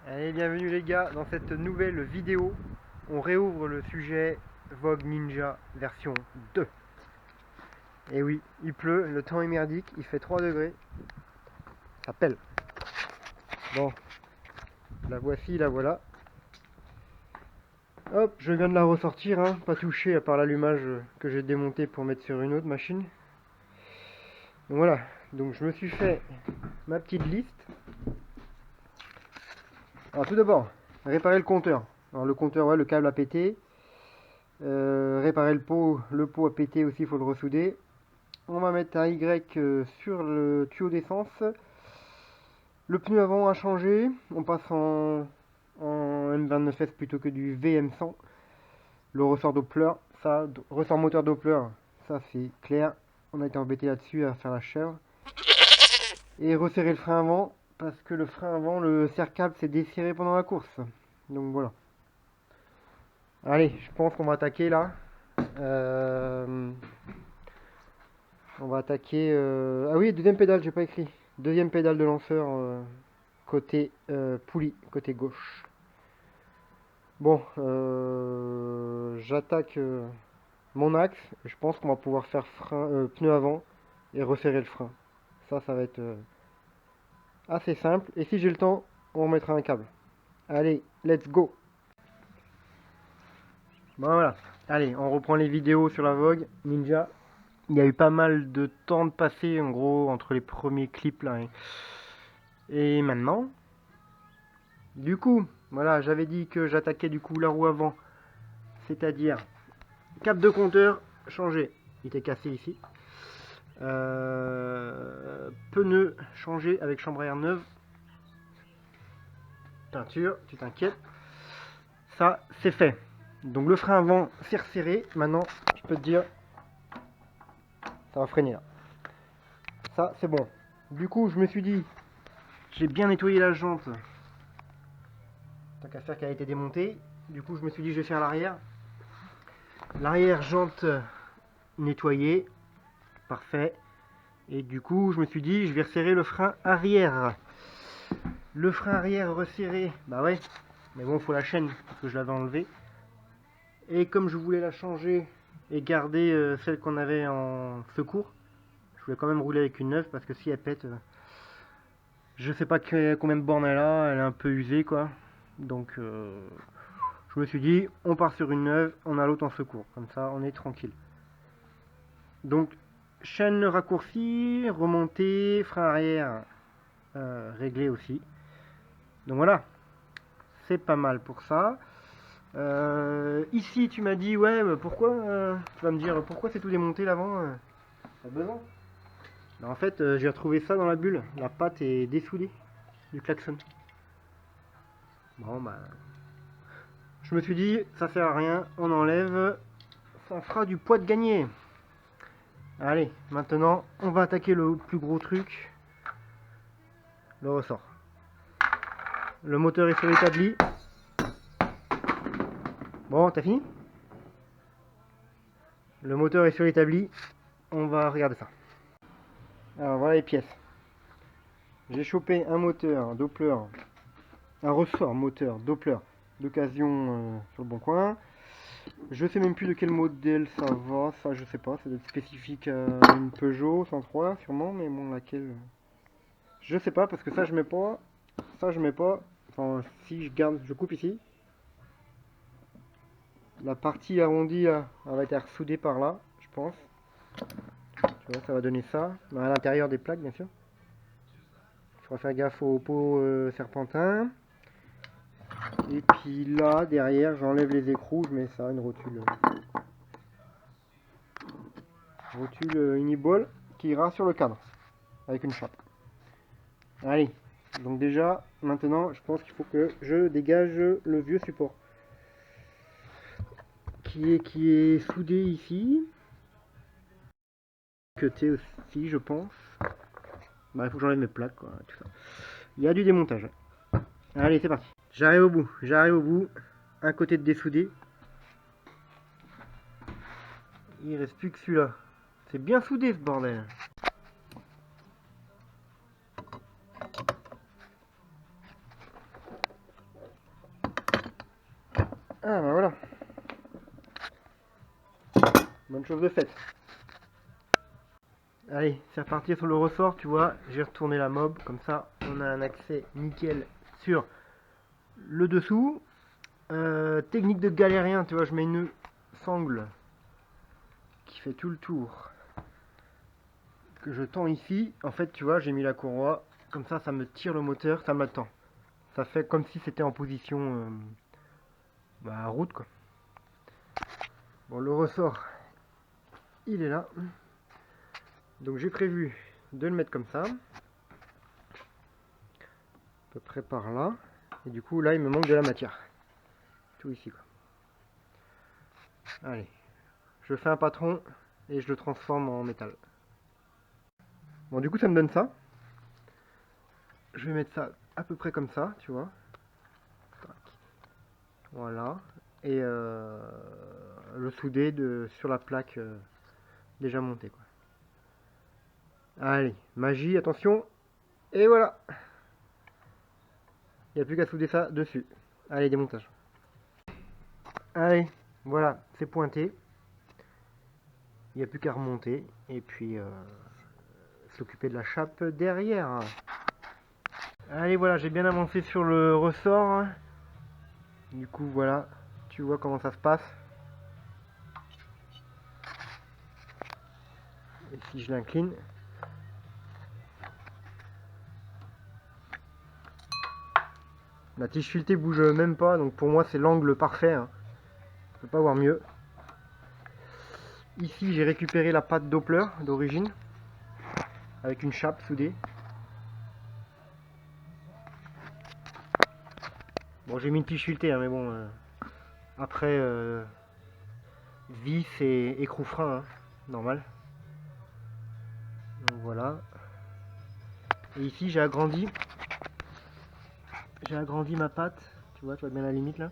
Allez, bienvenue les gars dans cette nouvelle vidéo. On réouvre le sujet Vogue Ninja version 2. Et oui, il pleut, le temps est merdique, il fait 3 degrés. Ça pèle. Bon, la voici, la voilà. Hop, je viens de la ressortir, hein, pas touché à part l'allumage que j'ai démonté pour mettre sur une autre machine. Donc voilà, donc je me suis fait ma petite liste. Alors tout d'abord, réparer le compteur. Alors le compteur, ouais, le câble a pété. Réparer le pot a pété aussi, il faut le ressouder. On va mettre un Y sur le tuyau d'essence. Le pneu avant a changé. On passe en M29S plutôt que du VM100. Le ressort Doppler, ça, ressort moteur Doppler, ça c'est clair. On a été embêté là-dessus à faire la chèvre. Et resserrer le frein avant, parce que le frein avant, le serre-câble s'est desserré pendant la course. Donc voilà. Allez, je pense qu'on va attaquer là. On va attaquer... Ah oui, deuxième pédale, j'ai pas écrit. Deuxième pédale de lanceur côté poulie, côté gauche. Bon, j'attaque mon axe. Je pense qu'on va pouvoir faire pneu avant et resserrer le frein. Ça va être assez simple. Et si j'ai le temps, on remettra un câble. Allez, let's go. Bon voilà. Allez, on reprend les vidéos sur la Vogue Ninja. Il y a eu pas mal de temps de passé en gros entre les premiers clips là et maintenant. Du coup, voilà, j'avais dit que j'attaquais du coup la roue avant, c'est-à-dire cap de compteur changé, il était cassé ici. Pneu changé avec chambre à air neuve. Peinture, tu t'inquiètes. Ça, c'est fait. Donc le frein avant, c'est resserré. Maintenant, je peux te dire, ça va freiner là. Ça, c'est bon. Du coup, je me suis dit, j'ai bien nettoyé la jante. Tant qu'à faire qu'elle a été démontée. Du coup, je me suis dit, je vais faire l'arrière. L'arrière jante nettoyée. Parfait. Et du coup, je me suis dit, je vais resserrer le frein arrière. Le frein arrière resserré, bah ouais. Mais bon, il faut la chaîne, parce que je l'avais enlevée. Et comme je voulais la changer et garder celle qu'on avait en secours, je voulais quand même rouler avec une neuve, parce que si elle pète, je sais pas combien de bornes elle a, elle est un peu usée, quoi. Donc, je me suis dit, on part sur une neuve, on a l'autre en secours. Comme ça, on est tranquille. Donc, chaîne raccourcie, remontée, frein arrière réglé aussi. Donc voilà, c'est pas mal pour ça. Ici, tu m'as dit, ouais, pourquoi tu vas me dire, pourquoi c'est tout démonté l'avant Pas besoin. En fait, j'ai retrouvé ça dans la bulle. La patte est dessoudée du klaxon. Bon, bah. Je me suis dit, ça sert à rien, on enlève. Ça fera du poids de gagné. Allez, maintenant, on va attaquer le plus gros truc. Le ressort. Le moteur est sur l'établi. Bon, t'as fini? Le moteur est sur l'établi. On va regarder ça. Alors voilà les pièces. J'ai chopé un moteur, un Doppler, un ressort moteur Doppler d'occasion sur le bon coin. Je sais même plus de quel modèle ça va, ça je sais pas, ça doit être spécifique à une Peugeot 103 sûrement, mais bon laquelle je sais pas parce que ça je mets pas, ça je mets pas. Enfin si je garde, je coupe ici. La partie arrondie là, elle va être soudée par là, je pense. Tu vois, ça va donner ça, à l'intérieur des plaques bien sûr. Il faudra faire gaffe au pot serpentin. Et puis là, derrière, j'enlève les écrous, je mets ça, une rotule. Rotule Uniball qui ira sur le cadre, avec une chape. Allez, donc déjà, maintenant, je pense qu'il faut que je dégage le vieux support. Qui est soudé ici. Cuté aussi, je pense. Bah, il faut que j'enlève mes plaques, quoi, tout ça. Il y a du démontage. Allez, c'est parti. J'arrive au bout. Un côté de dessoudé. Il reste plus que celui-là. C'est bien soudé ce bordel. bonne chose de faite. Allez, c'est reparti sur le ressort, tu vois, j'ai retourné la mob, comme ça on a un accès nickel sur le dessous. Technique de galérien, tu vois, je mets une sangle qui fait tout le tour, que je tends ici. En fait, tu vois, j'ai mis la courroie, comme ça me tire le moteur, ça me la tend. Ça fait comme si c'était en position route, quoi. Bon, le ressort, il est là. Donc j'ai prévu de le mettre comme ça, à peu près par là. Et du coup, là, il me manque de la matière. Tout ici, quoi. Allez, je fais un patron et je le transforme en métal. Bon, du coup, ça me donne ça. Je vais mettre ça à peu près comme ça, tu vois. Tac. Voilà. Et le souder sur la plaque déjà montée, quoi. Allez, magie, attention. Et voilà. Il n'y a plus qu'à souder ça dessus. Allez, démontage. Allez, voilà, c'est pointé. Il n'y a plus qu'à remonter. Et puis, s'occuper de la chape derrière. Allez, voilà, j'ai bien avancé sur le ressort. Du coup, voilà, tu vois comment ça se passe. Et si je l'incline, la tige filetée bouge même pas, donc pour moi c'est l'angle parfait, hein. Je peux pas voir mieux. Ici j'ai récupéré la patte Doppler d'origine, avec une chape soudée. Bon, j'ai mis une tige filetée, hein, mais bon, après vis et écrou frein, hein, normal. Donc voilà. Et ici j'ai agrandi ma patte, tu vois bien la limite là.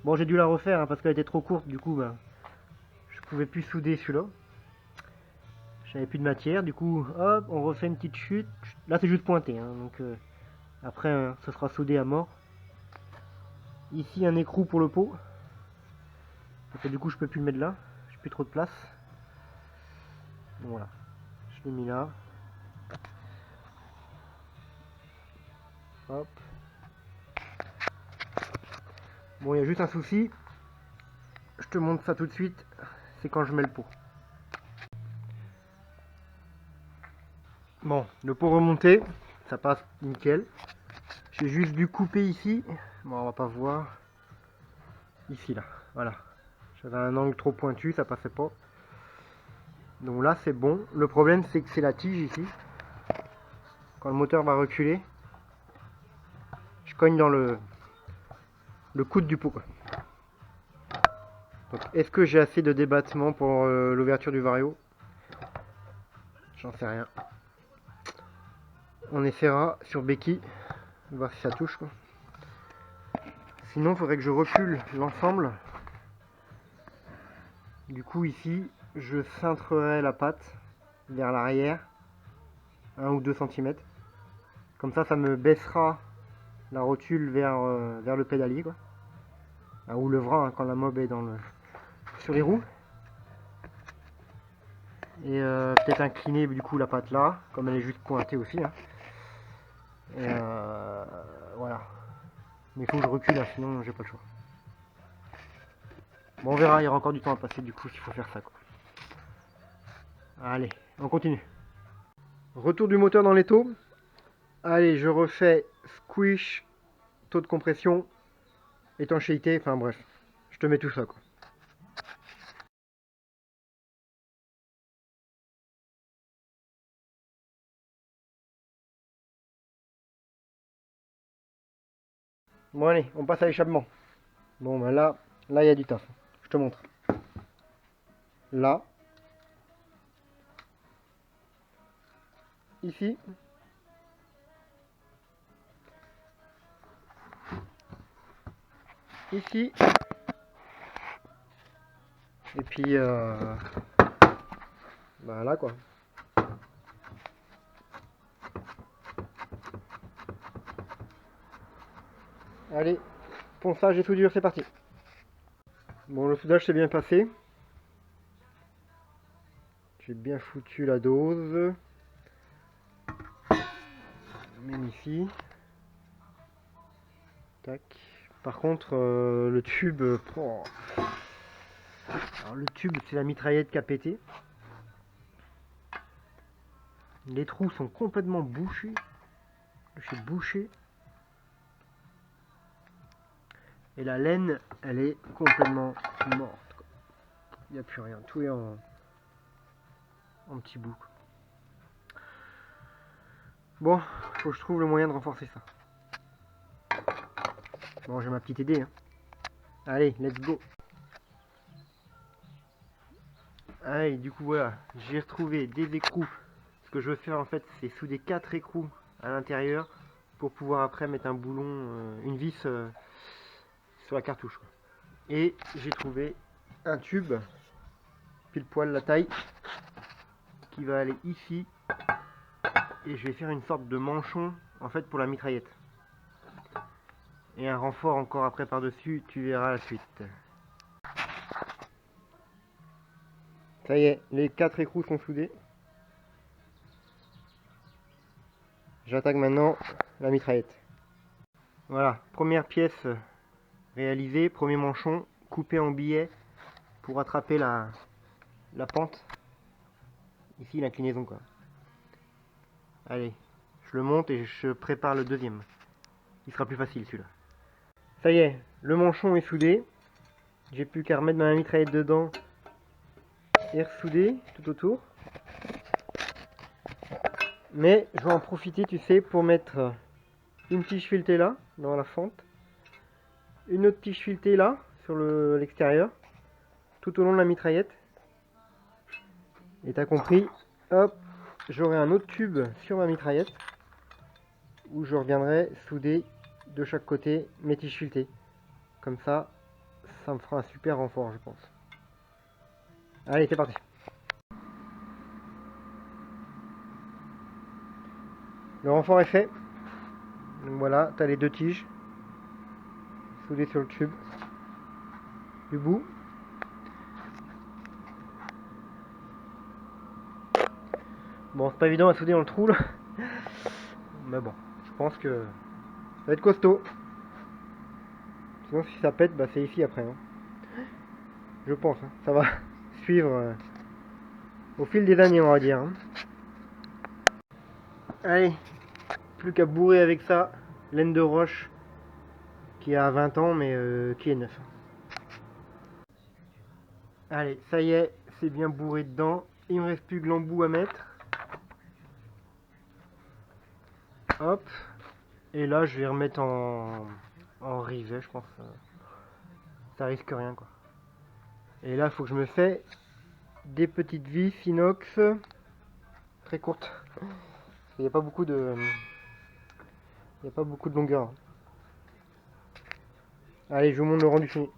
Bon, j'ai dû la refaire hein, parce qu'elle était trop courte, du coup je pouvais plus souder celui-là. J'avais plus de matière, du coup hop, on refait une petite chute. Là c'est juste pointé, hein, donc après ça sera soudé à mort. Ici un écrou pour le pot. Donc, du coup je peux plus le mettre là, j'ai plus trop de place. Donc, voilà, je l'ai mis là. Hop. Bon, il y a juste un souci. Je te montre ça tout de suite. C'est quand je mets le pot. Bon, le pot remonté, ça passe nickel. J'ai juste dû couper ici. Bon, on va pas voir. Ici, là. Voilà. J'avais un angle trop pointu, ça passait pas. Donc là, c'est bon. Le problème, c'est que c'est la tige ici. Quand le moteur va reculer, je cogne dans le coude du pot, quoi. Donc, est-ce que j'ai assez de débattement pour l'ouverture du vario? J'en sais rien. On essaiera sur béquille, voir si ça touche, quoi. Sinon, il faudrait que je recule l'ensemble. Du coup, ici, je cintrerai la patte vers l'arrière, 1 ou 2 cm. Comme ça me baissera la rotule vers le pédalier, quoi. Ou le bras, hein, quand la mob est sur les roues. Et peut-être incliner du coup la patte là, comme elle est juste pointée aussi, hein. Et voilà. Mais il faut que je recule, hein, sinon j'ai pas le choix. Bon, on verra, il y aura encore du temps à passer du coup s'il faut faire ça, quoi. Allez, on continue. Retour du moteur dans l'étau. Allez, je refais squish, taux de compression, étanchéité, enfin bref. Je te mets tout ça, quoi. Bon allez, on passe à l'échappement. Bon ben là il y a du taf. Je te montre. Là. Ici. Ici. Et puis ben là quoi. Allez, ponçage et soudure, c'est parti. Bon, le soudage s'est bien passé. J'ai bien foutu la dose. Même ici. Tac. Par contre, le tube... Alors le tube, c'est la mitraillette qui a pété. Les trous sont complètement bouchés. Je suis bouché. Et la laine, elle est complètement morte. Il n'y a plus rien. Tout est en petits bouts. Bon, faut que je trouve le moyen de renforcer ça. Bon, j'ai ma petite idée. Hein. Allez, let's go. Allez, du coup, voilà. J'ai retrouvé des écrous. Ce que je veux faire, en fait, c'est souder 4 écrous à l'intérieur pour pouvoir après mettre un boulon, une vis sur la cartouche. Quoi. Et j'ai trouvé un tube, pile poil la taille, qui va aller ici. Et je vais faire une sorte de manchon, en fait, pour la mitraillette. Et un renfort encore après par-dessus, tu verras la suite. Ça y est, les 4 écrous sont soudés. J'attaque maintenant la mitraillette. Voilà, première pièce réalisée, premier manchon, coupé en billets pour attraper la pente. Ici, l'inclinaison quoi. Allez, je le monte et je prépare le deuxième. Il sera plus facile celui-là. Ça y est, le manchon est soudé. J'ai plus qu'à remettre ma mitraillette dedans et ressouder tout autour. Mais je vais en profiter, tu sais, pour mettre une tige filetée là, dans la fente. Une autre tige filetée là, sur l'extérieur, tout au long de la mitraillette. Et t'as compris, hop, j'aurai un autre tube sur ma mitraillette, où je reviendrai souder de chaque côté mes tiges filetées. Comme ça, ça me fera un super renfort, je pense. Allez, c'est parti. Le renfort est fait. Donc voilà, tu as les deux tiges soudées sur le tube du bout. Bon, c'est pas évident à souder dans le trou là. Mais bon, je pense que ça va être costaud. Sinon, si ça pète, bah, c'est ici après. Hein. Je pense, hein. Ça va suivre au fil des années, on va dire. Hein. Allez, plus qu'à bourrer avec ça, laine de roche qui a 20 ans mais qui est neuf. Allez, ça y est, c'est bien bourré dedans. Il me reste plus que l'embout à mettre. Hop. Et là, je vais remettre en rivet, je pense. Ça risque rien, quoi. Et là, il faut que je me fais des petites vis inox très courtes. Il n'y a pas beaucoup de... Il n'y a pas beaucoup de longueur. Allez, je vous montre le rendu fini.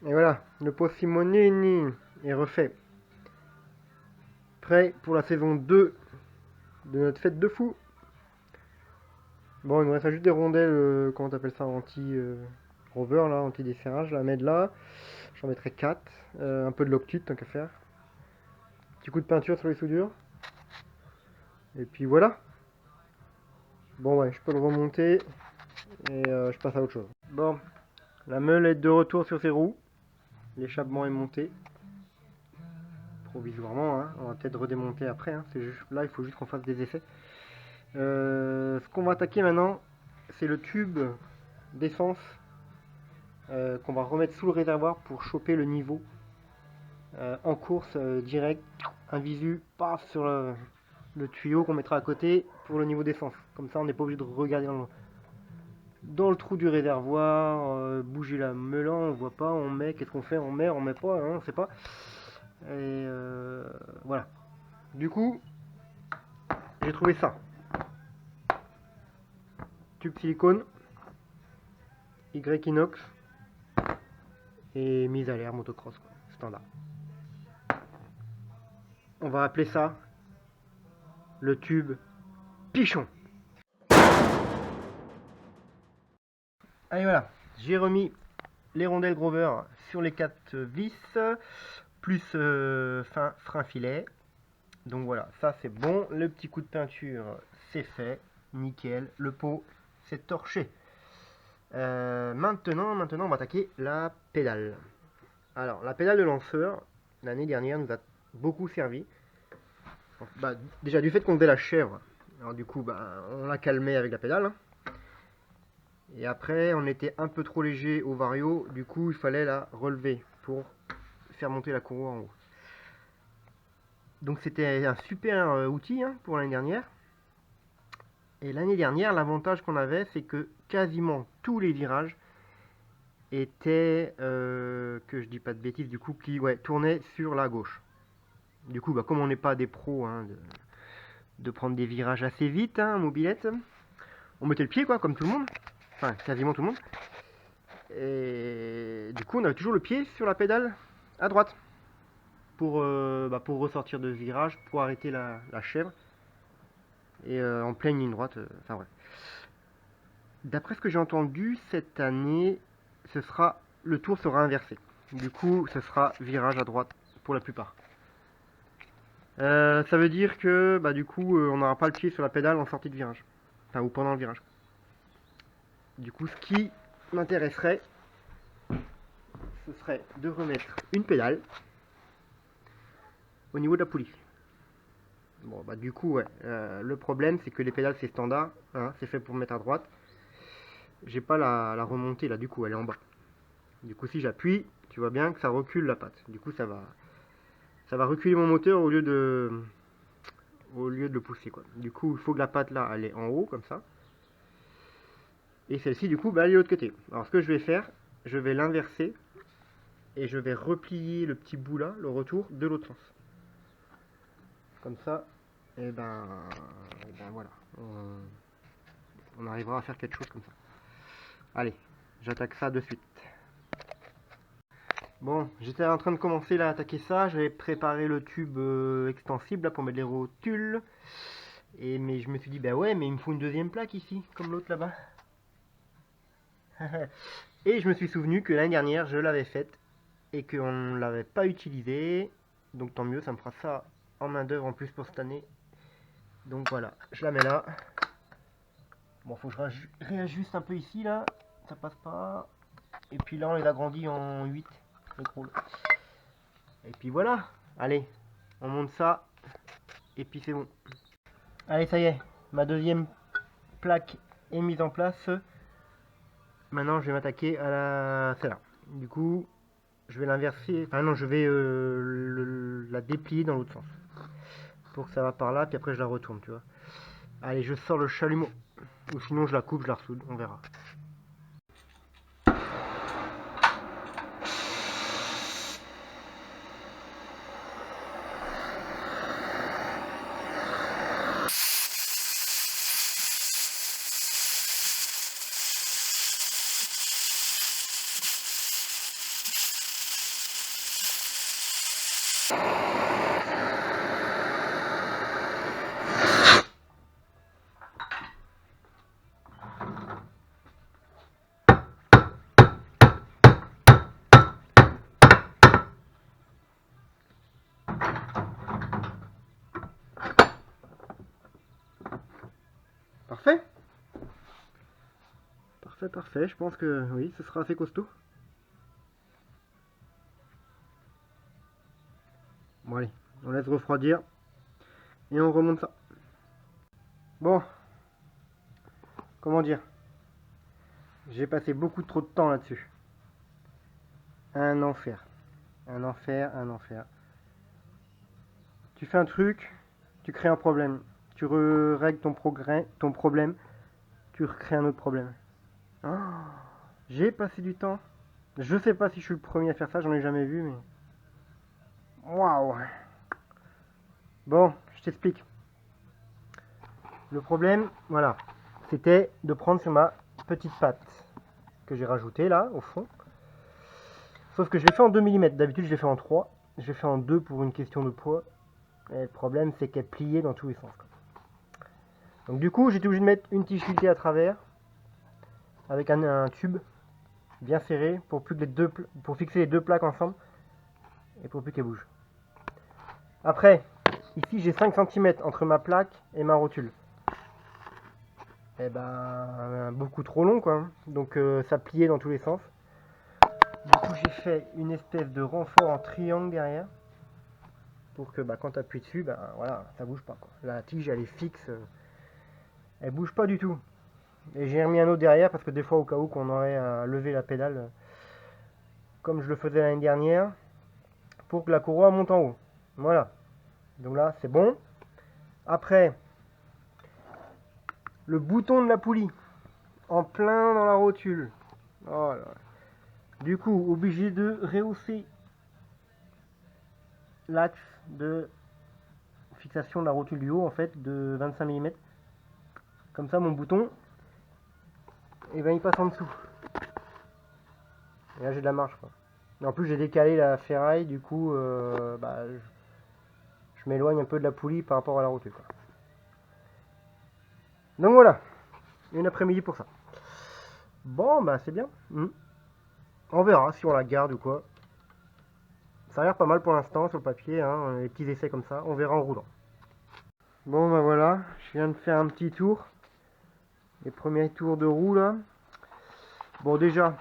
Et voilà, le pot Simonini est refait. Prêt pour la saison 2 de notre fête de fou. Bon, il me reste juste des rondelles, comment t'appelles ça, anti-rover, là, anti-desserrage, la mettre là. J'en mettrai 4. Un peu de Loctite, tant qu'à faire. Petit coup de peinture sur les soudures. Et puis voilà. Bon, ouais, je peux le remonter. Et je passe à autre chose. Bon, la meule est de retour sur ses roues. L'échappement est monté. Provisoirement, hein. On va peut-être redémonter après. Hein. Là, il faut juste qu'on fasse des essais. Ce qu'on va attaquer maintenant, c'est le tube d'essence qu'on va remettre sous le réservoir pour choper le niveau en course direct, un visu, paf, sur le tuyau qu'on mettra à côté pour le niveau d'essence. Comme ça, on n'est pas obligé de regarder dans le trou du réservoir, bouger la meule, on voit pas, on met, qu'est-ce qu'on fait, on met pas, hein, on sait pas. Et voilà. Du coup, j'ai trouvé ça. Tube silicone, Y inox et mise à l'air motocross, quoi, standard. On va appeler ça le tube Pichon. Allez voilà, j'ai remis les rondelles Grover sur les 4 vis, plus frein filet. Donc voilà, ça c'est bon. Le petit coup de peinture, c'est fait. Nickel. Le pot, c'est torché. Maintenant, on va attaquer la pédale. Alors, la pédale de lanceur, l'année dernière, nous a beaucoup servi. Bah, déjà, du fait qu'on faisait la chèvre, alors du coup, bah, on l'a calmé avec la pédale. Et après, on était un peu trop léger au vario, du coup, il fallait la relever pour faire monter la courroie en haut. Donc, c'était un super outil pour l'année dernière. Et l'année dernière, l'avantage qu'on avait, c'est que quasiment tous les virages étaient, que je dis pas de bêtises, du coup, qui tournaient sur la gauche. Du coup, bah, comme on n'est pas des pros de prendre des virages assez vite en mobilette, on mettait le pied, quoi, comme tout le monde. Enfin, quasiment tout le monde. Et du coup, on avait toujours le pied sur la pédale à droite pour ressortir de virage, pour arrêter la chèvre. Et en pleine ligne droite, enfin bref. D'après ce que j'ai entendu, cette année, le tour sera inversé. Du coup, ce sera virage à droite pour la plupart. Ça veut dire que du coup, on n'aura pas le pied sur la pédale en sortie de virage. Enfin, ou pendant le virage. Du coup, ce qui m'intéresserait, ce serait de remettre une pédale au niveau de la poulie. Bon, du coup, le problème, c'est que les pédales, c'est standard. C'est fait pour mettre à droite. J'ai pas la remontée, là, du coup, elle est en bas. Du coup, si j'appuie, tu vois bien que ça recule la patte. Du coup, ça va reculer mon moteur au lieu de le pousser, quoi. Du coup, il faut que la patte, là, elle est en haut, comme ça. Et celle-ci, du coup, elle est de l'autre côté. Alors, ce que je vais faire, je vais l'inverser. Et je vais replier le petit bout, là, le retour, de l'autre sens. Comme ça, et ben voilà. On arrivera à faire quelque chose comme ça. Allez, j'attaque ça de suite. Bon, j'étais en train de commencer là à attaquer ça. J'avais préparé le tube extensible là, pour mettre les rotules. Mais je me suis dit, bah ouais, mais il me faut une deuxième plaque ici, comme l'autre là-bas. Et je me suis souvenu que l'année dernière, je l'avais faite et qu'on ne l'avait pas utilisée. Donc tant mieux, ça me fera ça en main d'œuvre en plus pour cette année. Donc voilà, je la mets là. Bon, faut que je réajuste un peu ici là, ça passe pas. Et puis là, on les agrandit en 8. Et puis voilà, allez, on monte ça. Et puis c'est bon. Allez, ça y est, ma deuxième plaque est mise en place. Maintenant, je vais m'attaquer à celle-là. Du coup, je vais l'inverser. Enfin non, je vais la déplier dans l'autre sens. Pour que ça va par là, puis après je la retourne, tu vois. Allez, je sors le chalumeau. Ou sinon je la coupe, je la ressoude, on verra. Parfait. Parfait, parfait. Je pense que oui, ce sera assez costaud. Bon allez, on laisse refroidir. Et on remonte ça. Bon. Comment dire? J'ai passé beaucoup trop de temps là-dessus. Un enfer. Un enfer, un enfer. Tu fais un truc, tu crées un problème. Tu règles ton problème, tu recrées un autre problème. Oh, j'ai passé du temps. Je sais pas si je suis le premier à faire ça, j'en ai jamais vu, mais... Waouh! Bon, je t'explique. Le problème, voilà, c'était de prendre sur ma petite patte que j'ai rajoutée là, au fond. Sauf que je l'ai fait en 2 mm. D'habitude, je l'ai fait en 3. Je l'ai fait en 2 pour une question de poids. Et le problème, c'est qu'elle pliait dans tous les sens. Donc du coup, j'étais obligé de mettre une tige filetée à travers avec un tube bien serré pour fixer les deux plaques ensemble et pour plus qu'elles bougent. Après, Ici j'ai 5 cm entre ma plaque et ma rotule. Et ben beaucoup trop long quoi. Donc ça pliait dans tous les sens. Du coup j'ai fait une espèce de renfort en triangle derrière. Pour que quand tu appuies dessus, voilà, ça bouge pas quoi. La tige elle est fixe. Elle bouge pas du tout. Et j'ai remis un autre derrière parce que des fois au cas où qu'on aurait à lever la pédale comme je le faisais l'année dernière pour que la courroie monte en haut. Voilà. Donc là c'est bon. Après le bouton de la poulie en plein dans la rotule. Oh là. Du coup obligé de rehausser l'axe de fixation de la rotule du haut en fait de 25 mm. Comme ça mon bouton et il passe en dessous. Et là j'ai de la marge quoi. Et en plus j'ai décalé la ferraille, du coup je m'éloigne un peu de la poulie par rapport à la rotule quoi. Donc voilà, une après-midi pour ça. Bon c'est bien. On verra si on la garde ou quoi. Ça a l'air pas mal pour l'instant sur le papier, hein, les petits essais comme ça, on verra en roulant. Bon voilà, je viens de faire un petit tour. Les premiers tours de roue là. Bon déjà,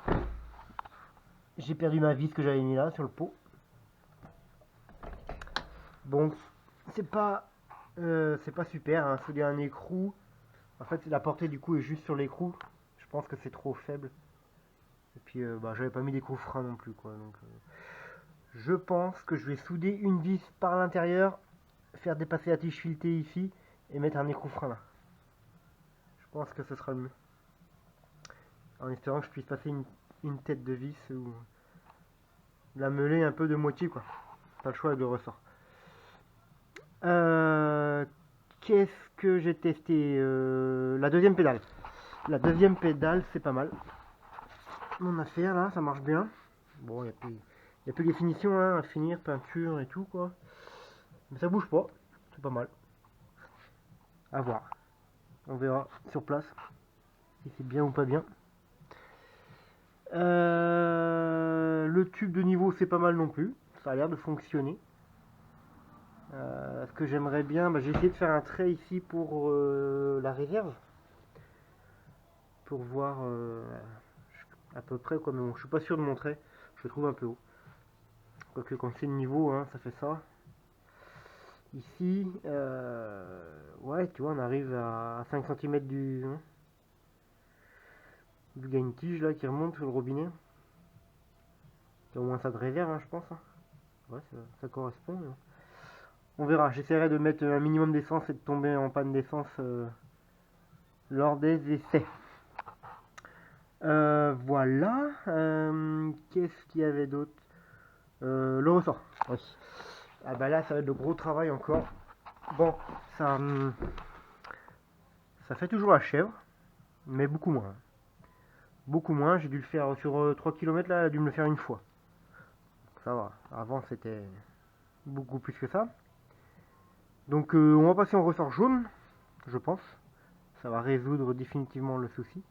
j'ai perdu ma vis que j'avais mis là sur le pot. Bon, c'est pas super, hein, souder un écrou. En fait la portée du coup est juste sur l'écrou. Je pense que c'est trop faible. Et puis j'avais pas mis d'écrou frein non plus quoi. Donc je pense que je vais souder une vis par l'intérieur, faire dépasser la tige filetée ici et mettre un écrou frein là. Je pense que ce sera le mieux. En espérant que je puisse passer une tête de vis ou la meuler un peu de moitié quoi. Pas le choix avec le ressort. Qu'est-ce que j'ai testé la deuxième pédale. La deuxième pédale c'est pas mal. Mon affaire là, ça marche bien. Bon, il n'y a plus les finitions à finir, peinture et tout quoi. Mais ça bouge pas, c'est pas mal. À voir. On verra sur place si c'est bien ou pas bien. Le tube de niveau c'est pas mal non plus. Ça a l'air de fonctionner. Ce que j'aimerais bien, j'ai essayé de faire un trait ici pour la réserve. Pour voir à peu près quoi, mais bon, je suis pas sûr de mon trait. Je le trouve un peu haut. Quoique quand c'est le niveau, ça fait ça. Ici, ouais, tu vois, on arrive à 5 cm du gagne-tige là qui remonte sur le robinet. C'est au moins ça de réserve, je pense. Ouais, ça correspond. On verra. J'essaierai de mettre un minimum d'essence et de tomber en panne d'essence lors des essais. Voilà. Qu'est-ce qu'il y avait d'autre? Le ressort. Oui. Ah là, ça va être le gros travail encore. Bon, ça fait toujours la chèvre, mais beaucoup moins. Beaucoup moins. J'ai dû le faire sur 3 km là, j'ai dû me le faire une fois. Ça va. Avant, c'était beaucoup plus que ça. Donc, on va passer en ressort jaune, je pense. Ça va résoudre définitivement le souci.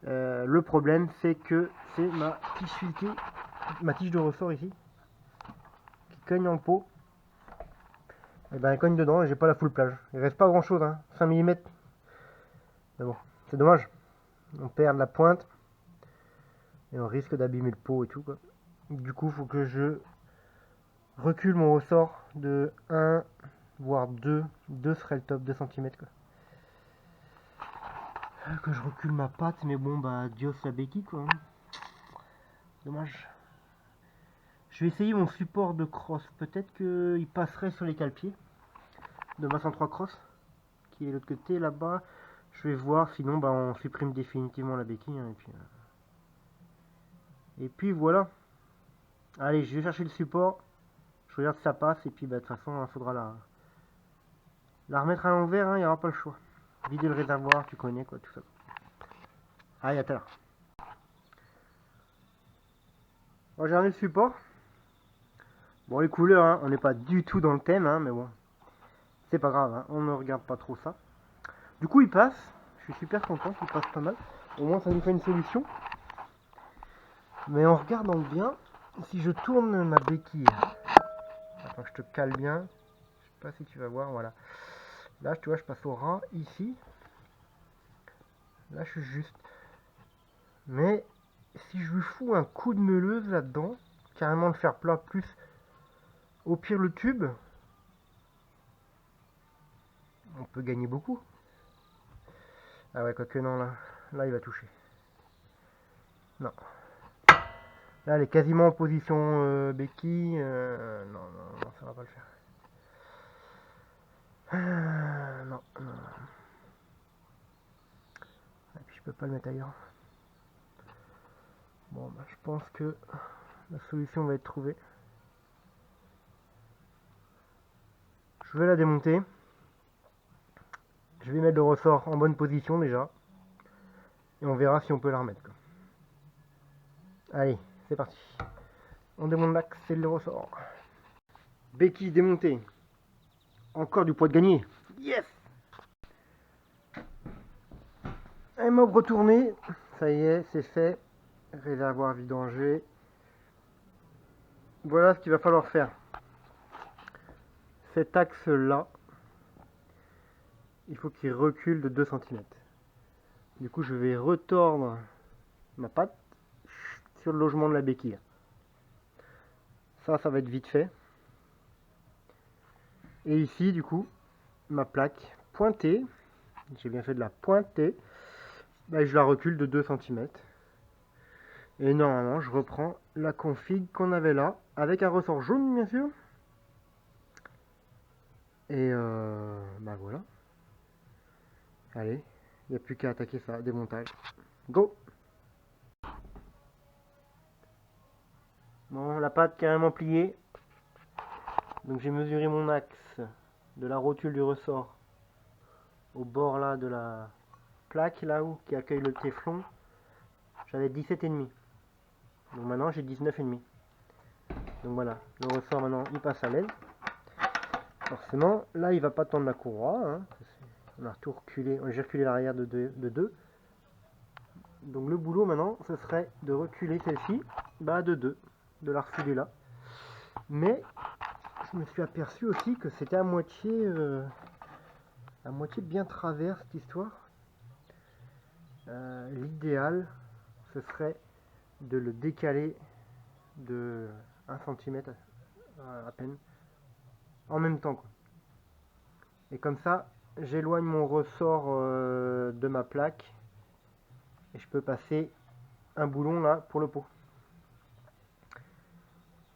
Le problème, c'est que c'est ma tige filetée, ma tige de ressort ici, qui cogne dans le pot. Et elle cogne dedans et j'ai pas la full plage. Il reste pas grand chose, 5 mm. Mais bon, c'est dommage. On perd la pointe et on risque d'abîmer le pot et tout quoi. Du coup, faut que je recule mon ressort de 1 voire 2 serait le top, 2 cm quoi. Que je recule ma patte, mais bon Dios la béquille quoi. Dommage. Je vais essayer mon support de crosse. Peut-être qu'il passerait sur les cale-pieds de ma 103 cross qui est de l'autre côté là-bas. Je vais voir, sinon on supprime définitivement la béquille et puis voilà. Allez, je vais chercher le support. Je regarde si ça passe et puis de toute façon il faudra la remettre à l'envers, il n'y aura pas le choix. Vider le réservoir, tu connais quoi, tout ça. Allez, à tout à l'heure. Bon, j'ai remis le support. Bon, les couleurs, on n'est pas du tout dans le thème, mais bon, c'est pas grave, on ne regarde pas trop ça. Du coup, il passe. Je suis super content qu'il passe pas mal. Au moins, ça nous fait une solution. Mais en regardant bien, si je tourne ma béquille, attends, je te cale bien. Je sais pas si tu vas voir, voilà. Là, tu vois, je passe au ras ici. Là, je suis juste. Mais si je lui fous un coup de meuleuse là-dedans, carrément le faire plat plus au pire le tube, on peut gagner beaucoup. Ah ouais, quoique non, là il va toucher. Non. Là, elle est quasiment en position béquille. Non, ça va pas le faire. Non. Et puis je peux pas le mettre ailleurs. Bon, bah, je pense que la solution va être trouvée. Je vais la démonter. Je vais mettre le ressort en bonne position déjà. Et on verra si on peut la remettre, quoi. Allez, c'est parti. On démonte l'axe et le ressort. Béquille démontée. Encore du poids de gagné. Yes! Un mob retourné. Ça y est, c'est fait. Réservoir vidangé. Voilà ce qu'il va falloir faire. Cet axe-là, il faut qu'il recule de 2 cm. Du coup, je vais retordre ma patte sur le logement de la béquille. Ça va être vite fait. Et ici, du coup, ma plaque pointée, j'ai bien fait de la pointer, bah, je la recule de 2 cm. Et normalement, je reprends la config qu'on avait là, avec un ressort jaune, bien sûr. Et bah voilà. Allez, il n'y a plus qu'à attaquer ça, démontage. Go! Bon, la patte carrément pliée. Donc j'ai mesuré mon axe de la rotule du ressort au bord là de la plaque là où qui accueille le téflon. J'avais 17,5. Donc maintenant j'ai 19,5. Donc voilà, le ressort maintenant il passe à l'aile. Forcément, là il va pas tendre la courroie. Hein. On a tout reculé, j'ai reculé l'arrière de 2. Donc le boulot maintenant, ce serait de reculer celle-ci de 2, de la refouler là. Mais je me suis aperçu aussi que c'était à moitié bien travers cette histoire. L'idéal, ce serait de le décaler de 1 cm à peine, en même temps, quoi. Et comme ça, j'éloigne mon ressort de ma plaque et je peux passer un boulon là pour le pot.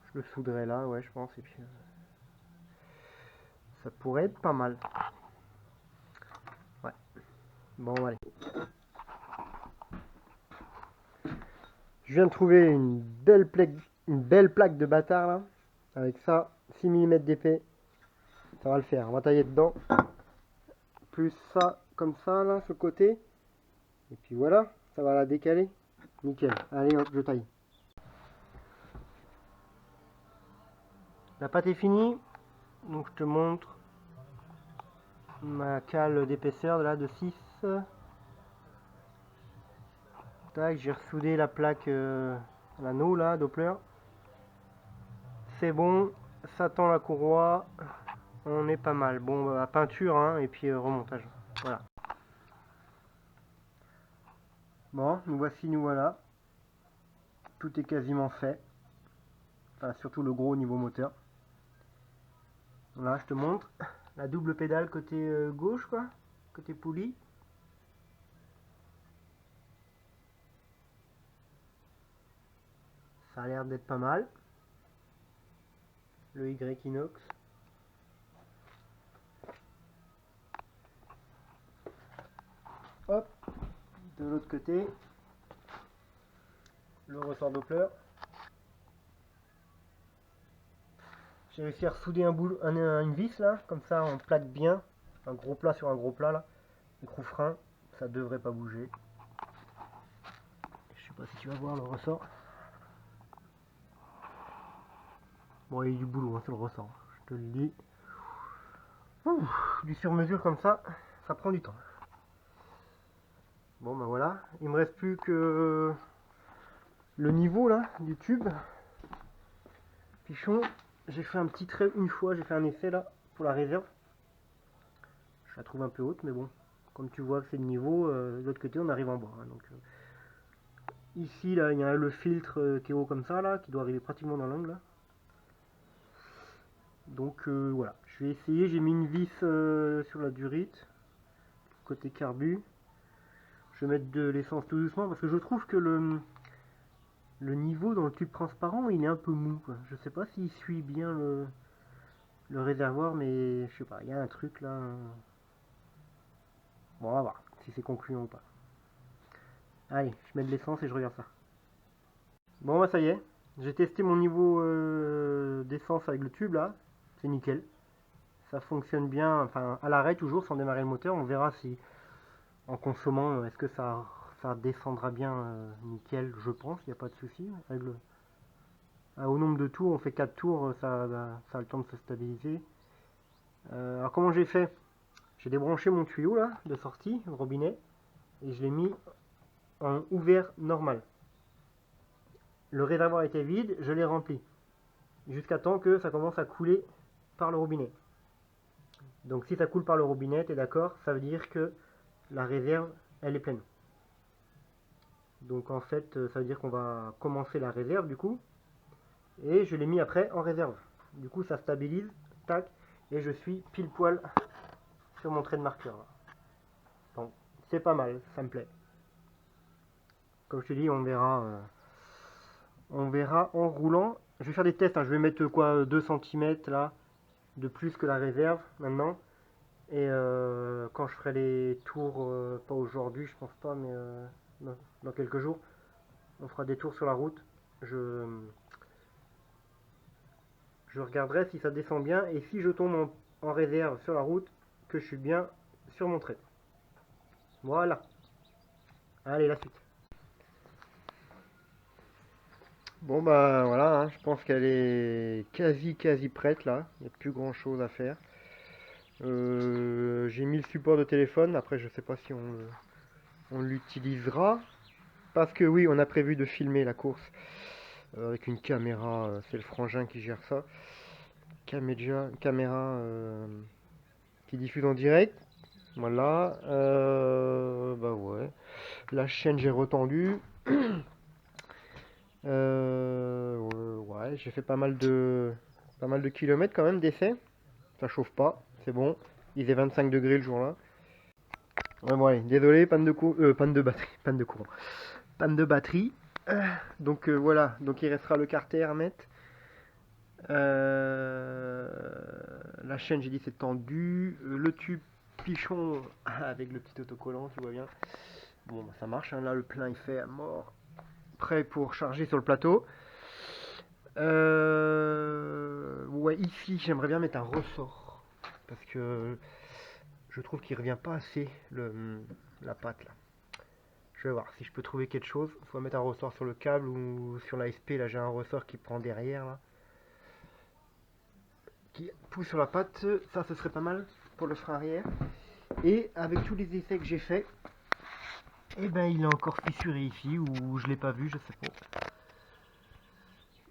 Je le souderai là, ouais, je pense, et puis ça pourrait être pas mal. Ouais. Bon, allez. Je viens de trouver une belle plaque de bâtard là. Avec ça, 6 mm d'épais. Ça va le faire. On va tailler dedans. Plus ça, comme ça là, sur le côté. Et puis voilà, ça va la décaler. Nickel. Allez hop, je taille. La pâte est finie. Donc je te montre ma cale d'épaisseur là de 6. Tac, j'ai ressoudé la plaque l'anneau là, Doppler. C'est bon, ça tend la courroie. On est pas mal. Bon, bah, peinture hein, et puis remontage. Voilà. Bon, nous voilà. Tout est quasiment fait. Enfin, surtout le gros au niveau moteur. Là, je te montre. La double pédale côté gauche, quoi. Côté poulie. Ça a l'air d'être pas mal. Le Y inox. Hop. De l'autre côté. Le ressort Doppler. J'ai réussi à ressouder une vis là, comme ça on plaque bien, un gros plat sur un gros plat là, écrou frein, ça devrait pas bouger. Je sais pas si tu vas voir le ressort. Bon, il y a du boulot hein, sur le ressort, je te le dis. Ouh, du sur-mesure comme ça prend du temps. Bon ben voilà, il me reste plus que le niveau là du tube. Pichon, j'ai fait un petit trait une fois, j'ai fait un essai là. pour la réserve. Je la trouve un peu haute, mais bon, comme tu vois que c'est le niveau, de l'autre côté on arrive en bas. Hein, donc, ici, là, il y a le filtre qui est haut comme ça, là, qui doit arriver pratiquement dans l'angle. Donc voilà, je vais essayer. J'ai mis une vis sur la durite, côté carbu. Je vais mettre de l'essence tout doucement parce que je trouve que le niveau dans le tube transparent il est un peu mou, quoi. Je sais pas s'il suit bien le réservoir, mais je sais pas, il y a un truc là. Bon, on va voir si c'est concluant ou pas. Allez, je mets de l'essence et je regarde ça. Bon, bah ça y est, j'ai testé mon niveau d'essence avec le tube là, c'est nickel. Ça fonctionne bien, enfin à l'arrêt toujours sans démarrer le moteur. On verra si en consommant, est-ce que ça descendra bien nickel, je pense, il n'y a pas de souci. Au nombre de tours, on fait 4 tours, ça a le temps de se stabiliser. Alors comment j'ai fait? J'ai débranché mon tuyau là, de sortie, le robinet, et je l'ai mis en ouvert normal. Le réservoir était vide, je l'ai rempli. Jusqu'à temps que ça commence à couler par le robinet. Donc si ça coule par le robinet, t'es d'accord, ça veut dire que la réserve, elle est pleine. Donc en fait, ça veut dire qu'on va commencer la réserve du coup. Et je l'ai mis après en réserve. Du coup, ça stabilise, tac, et je suis pile poil sur mon trait de marqueur. Donc c'est pas mal, ça me plaît. Comme je te dis, on verra en roulant. Je vais faire des tests, hein. Je vais mettre quoi, 2 cm là, de plus que la réserve maintenant. Et quand je ferai les tours, pas aujourd'hui, je pense pas, mais dans quelques jours, on fera des tours sur la route. Je regarderai si ça descend bien et si je tombe en réserve sur la route, que je suis bien sur mon trait. Voilà. Allez, la suite. Bon bah voilà, hein, je pense qu'elle est quasi prête là. Il n'y a plus grand chose à faire. J'ai mis le support de téléphone. Après, je sais pas si on l'utilisera. Parce que oui, on a prévu de filmer la course avec une caméra. C'est le frangin qui gère ça. Caméra qui diffuse en direct. Voilà. Bah ouais. La chaîne, j'ai retendu. Ouais, j'ai fait pas mal de kilomètres quand même d'essai. Ça chauffe pas, c'est bon. Il faisait 25 degrés le jour-là. Ouais, bon, allez, désolé, panne de batterie, panne de courant, panne de batterie. Donc voilà, donc il restera le carter à mettre. La chaîne, j'ai dit, c'est tendu. Le tube pichon avec le petit autocollant, tu vois bien. Bon, bah, ça marche, hein, là le plein il fait à mort. Prêt pour charger sur le plateau. Ouais, ici, j'aimerais bien mettre un ressort. Parce que je trouve qu'il revient pas assez la patte là. Je vais voir si je peux trouver quelque chose. Il faut mettre un ressort sur le câble ou sur l'ASP. Là, j'ai un ressort qui prend derrière là. Qui pousse sur la patte. Ça, ce serait pas mal pour le frein arrière. Et avec tous les essais que j'ai fait, et ben il est encore fissuré ici ou je l'ai pas vu, je sais pas.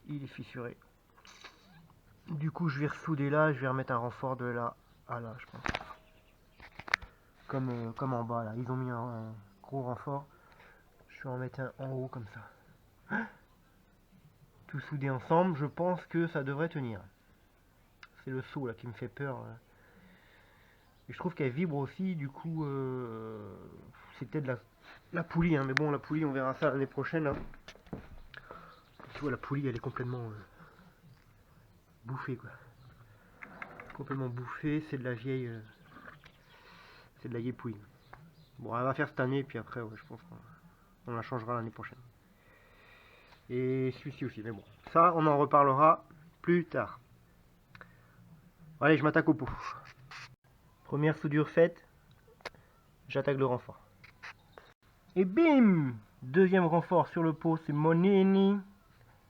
Il est fissuré. Du coup, je vais ressouder là, je vais remettre un renfort de là à là, je pense. Comme en bas là, ils ont mis un gros renfort. Je vais en mettre un en haut comme ça. Tout soudé ensemble, je pense que ça devrait tenir. C'est le saut là qui me fait peur. Et je trouve qu'elle vibre aussi, du coup, c'est peut-être la poulie, hein, mais bon, la poulie, on verra ça l'année prochaine. Hein. Tu vois, la poulie, elle est complètement bouffée, quoi. Complètement bouffée, c'est de la vieille, poulie. Bon, elle va faire cette année, puis après, ouais, je pense qu'on la changera l'année prochaine. Et celui-ci aussi, mais bon, ça, on en reparlera plus tard. Allez, je m'attaque au pot. Première soudure faite, j'attaque le renfort. Et bim! Deuxième renfort sur le pot, c'est Monini.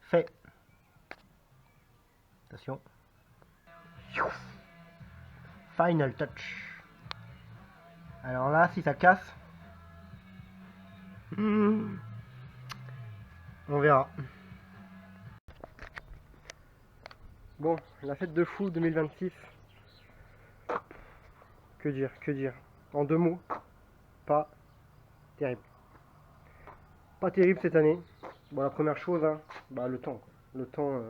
Fait. Attention. Final touch. Alors là, si ça casse, on verra. Bon, la fête de fou 2026. Que dire, que dire. En 2 mots, pas terrible. Pas terrible cette année. Bon, la première chose, hein, bah, le temps, quoi. Le temps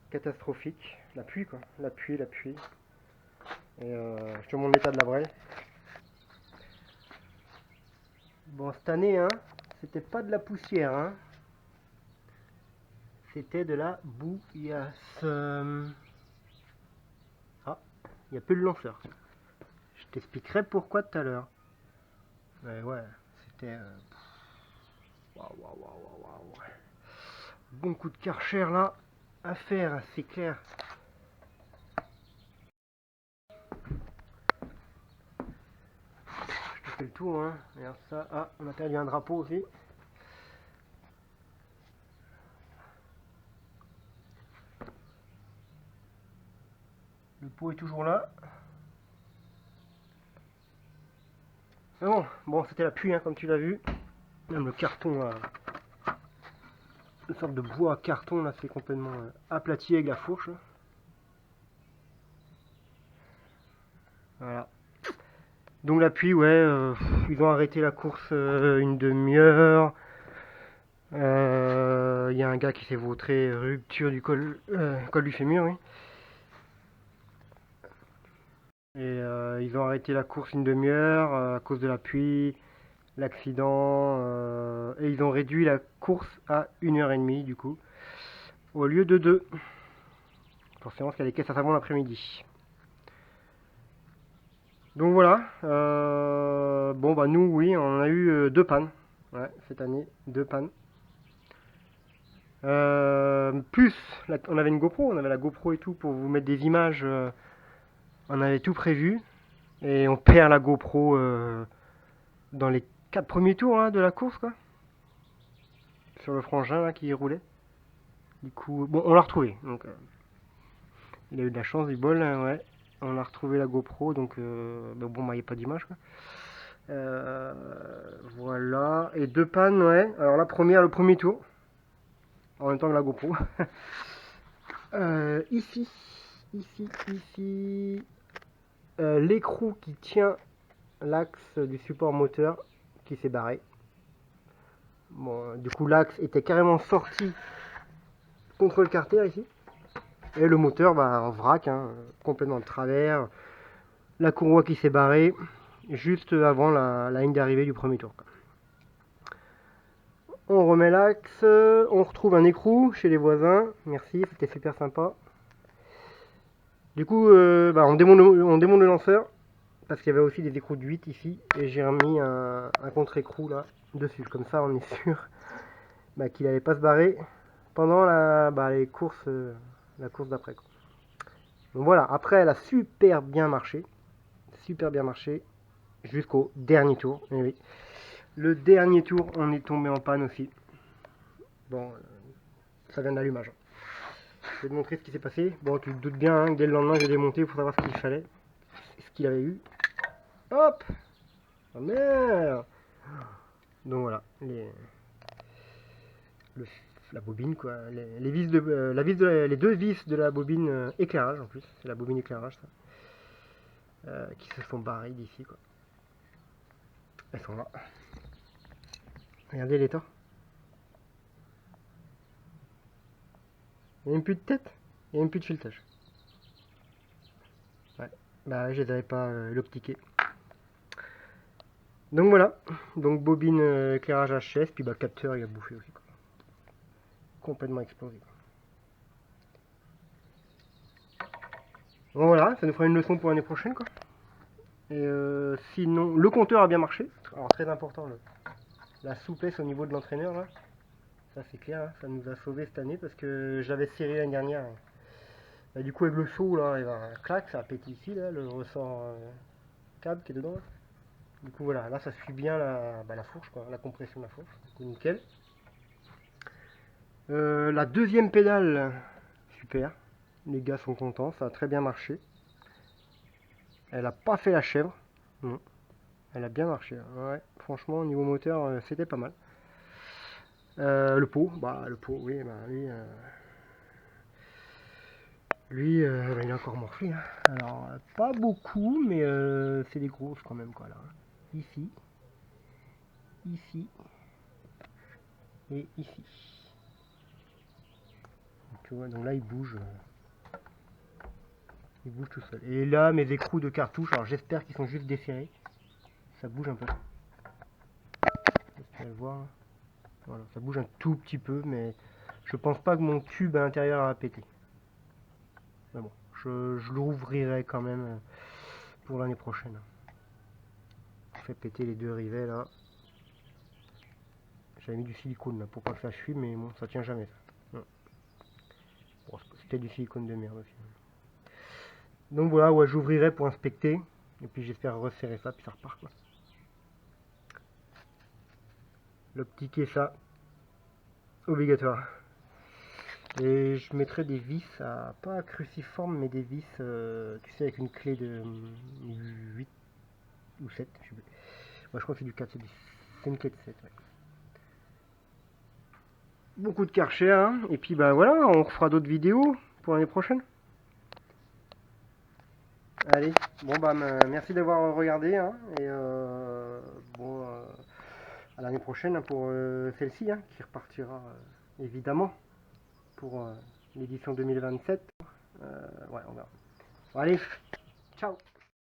catastrophique. La pluie, quoi. La pluie, la pluie. Et je te montre l'état de la braie. Bon, cette année, hein, c'était pas de la poussière, hein. C'était de la bouillasse. Ah, il n'y a plus le lanceur. Je t'expliquerai pourquoi tout à l'heure. Mais ouais, c'était... Waouh, waouh, waouh, waouh, waouh. Bon coup de Karcher là à faire, c'est clair. Je te fais le tour, hein. Regarde ça. Ah, on a perdu un drapeau aussi. Le pot est toujours là. Mais bon, c'était la pluie, hein, comme tu l'as vu. Même le carton là, une sorte de bois carton là, c'est complètement aplati avec la fourche. Voilà. Donc la pluie, ouais, ils ont arrêté la course une demi-heure. Il y a un gars qui s'est vautré, rupture du col du fémur, oui. Et ils ont arrêté la course une demi-heure à cause de la pluie, l'accident, et ils ont réduit la course à 1h30 du coup, au lieu de 2. Forcément, parce qu'il y a des caisses à savon l'après-midi. Donc voilà, bon bah nous, oui, on a eu 2 pannes, ouais, cette année, 2 pannes. Plus, on avait une GoPro, on avait la GoPro et tout pour vous mettre des images, on avait tout prévu, et on perd la GoPro dans les 4 premiers tours hein, de la course, quoi. Sur le frangin là qui roulait. Du coup, bon, on l'a retrouvé. Donc, il a eu de la chance, du bol, hein, ouais. On a retrouvé la GoPro, donc bon, bah, il n'y a pas d'image, quoi. Voilà. Et 2 pannes, ouais. Alors la première, le premier tour. En même temps que la GoPro. Ici, ici. L'écrou qui tient l'axe du support moteur qui s'est barré. Bon, du coup, l'axe était carrément sorti contre le carter ici. Et le moteur bah, en vrac, hein, complètement de travers. La courroie qui s'est barrée juste avant la ligne d'arrivée du premier tour. On remet l'axe, on retrouve un écrou chez les voisins. Merci, c'était super sympa. Du coup, bah, on démonte le lanceur parce qu'il y avait aussi des écrous de 8 ici. Et j'ai remis un contre-écrou là dessus. Comme ça, on est sûr bah, qu'il n'allait pas se barrer pendant les courses, la course d'après. Donc voilà, après elle a super bien marché jusqu'au dernier tour. Et oui. Le dernier tour, on est tombé en panne aussi. Bon, ça vient de l'allumage. Je vais te montrer ce qui s'est passé. Bon, tu te doutes bien hein, que dès le lendemain, j'ai démonté pour savoir ce qu'il fallait, ce qu'il avait eu. Hop, oh merde. Donc voilà, la bobine quoi, les vis de, les 2 vis de la bobine éclairage en plus, c'est la bobine éclairage ça. Qui se sont barrées d'ici quoi. Elles sont là. Regardez les temps. Il n'y a même plus de tête, il n'y a même plus de filetage. Ouais, bah je les avais pas l'optiqué. Donc voilà, donc bobine éclairage HS, puis bah capteur il a bouffé aussi quoi. Complètement explosé. Bon voilà, ça nous fera une leçon pour l'année prochaine quoi. Et sinon, le compteur a bien marché. Alors très important, la souplesse au niveau de l'entraîneur là. Ça c'est clair, hein, ça nous a sauvé cette année parce que j'avais serré l'année dernière. Bah, du coup avec le saut là, et ben, clac, ça a pété ici là, le ressort câble qui est dedans. Là. Du coup voilà, là ça suit bien la fourche, quoi, la compression de la fourche. Du coup nickel. La deuxième pédale, super. Les gars sont contents, ça a très bien marché. Elle a pas fait la chèvre. Non. Elle a bien marché. Ouais, franchement, au niveau moteur, c'était pas mal. Le pot, oui, bah lui, Lui, il est encore morflé. Hein. Alors, pas beaucoup, mais c'est des grosses quand même, quoi, là. Ici. Ici. Et ici. Donc, tu vois, donc là, il bouge. Il bouge tout seul. Et là, mes écrous de cartouches, alors j'espère qu'ils sont juste desserrés. Ça bouge un peu. J'espère le voir. Voilà, ça bouge un tout petit peu, mais je pense pas que mon tube à l'intérieur a pété. Mais bon, je l'ouvrirai quand même pour l'année prochaine. Je fais péter les deux rivets là. J'avais mis du silicone là pour pas que ça fuit, mais bon, ça tient jamais ça. Bon, c'était du silicone de merde aussi. Donc voilà, ouais, j'ouvrirai pour inspecter. Et puis j'espère resserrer ça, puis ça repart quoi. L'optique est ça. Obligatoire. Et je mettrai des vis, pas cruciforme, mais des vis, tu sais, avec une clé de 8 ou 7, je sais plus. Moi je crois que c'est du 4, c'est une clé de 7. Ouais. Beaucoup de Karcher, hein. Et puis bah voilà, on fera d'autres vidéos pour l'année prochaine. Allez, bon bah merci d'avoir regardé, hein, et bon, à l'année prochaine hein, pour celle-ci, hein, qui repartira évidemment pour l'édition 2027. Ouais, on verra. Bon, allez, ciao.